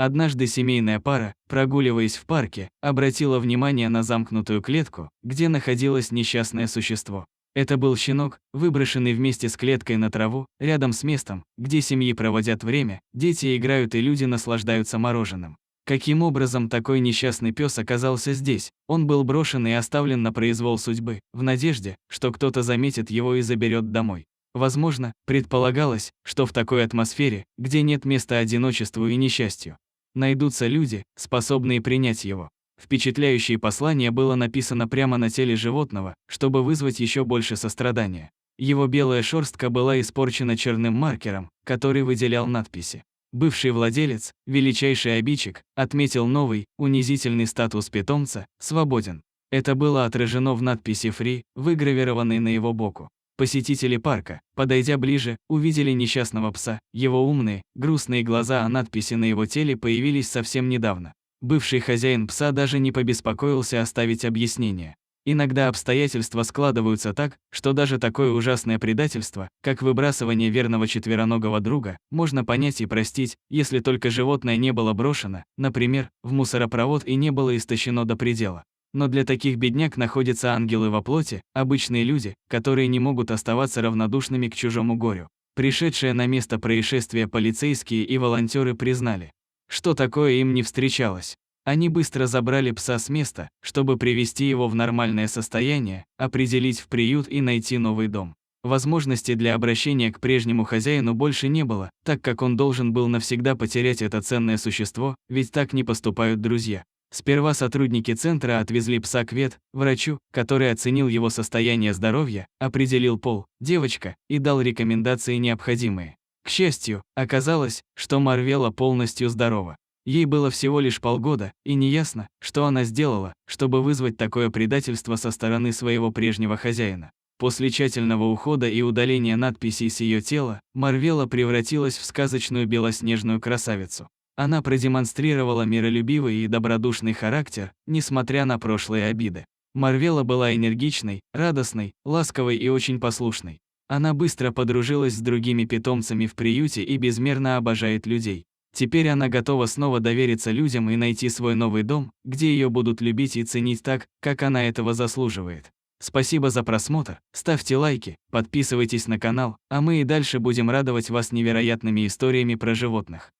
Однажды семейная пара, прогуливаясь в парке, обратила внимание на замкнутую клетку, где находилось несчастное существо. Это был щенок, выброшенный вместе с клеткой на траву, рядом с местом, где семьи проводят время, дети играют и люди наслаждаются мороженым. Каким образом такой несчастный пес оказался здесь? Он был брошен и оставлен на произвол судьбы, в надежде, что кто-то заметит его и заберет домой. Возможно, предполагалось, что в такой атмосфере, где нет места одиночеству и несчастью, найдутся люди, способные принять его. Впечатляющее послание было написано прямо на теле животного, чтобы вызвать еще больше сострадания. Его белая шерстка была испорчена черным маркером, который выделял надписи. Бывший владелец, величайший обидчик, отметил новый, унизительный статус питомца «свободен». Это было отражено в надписи «Free», выгравированной на его боку. Посетители парка, подойдя ближе, увидели несчастного пса, его умные, грустные глаза, а надписи на его теле появились совсем недавно. Бывший хозяин пса даже не побеспокоился оставить объяснение. Иногда обстоятельства складываются так, что даже такое ужасное предательство, как выбрасывание верного четвероногого друга, можно понять и простить, если только животное не было брошено, например, в мусоропровод и не было истощено до предела. Но для таких бедняк находятся ангелы во плоти, обычные люди, которые не могут оставаться равнодушными к чужому горю. Пришедшие на место происшествия полицейские и волонтеры признали, что такое им не встречалось. Они быстро забрали пса с места, чтобы привести его в нормальное состояние, определить в приют и найти новый дом. Возможности для обращения к прежнему хозяину больше не было, так как он должен был навсегда потерять это ценное существо, ведь так не поступают друзья. Сперва сотрудники центра отвезли пса к врачу, который оценил его состояние здоровья, определил пол, девочка, и дал рекомендации необходимые. К счастью, оказалось, что Марвела полностью здорова. Ей было всего лишь полгода, и неясно, что она сделала, чтобы вызвать такое предательство со стороны своего прежнего хозяина. После тщательного ухода и удаления надписей с ее тела, Марвела превратилась в сказочную белоснежную красавицу. Она продемонстрировала миролюбивый и добродушный характер, несмотря на прошлые обиды. Марвела была энергичной, радостной, ласковой и очень послушной. Она быстро подружилась с другими питомцами в приюте и безмерно обожает людей. Теперь она готова снова довериться людям и найти свой новый дом, где ее будут любить и ценить так, как она этого заслуживает. Спасибо за просмотр, ставьте лайки, подписывайтесь на канал, а мы и дальше будем радовать вас невероятными историями про животных.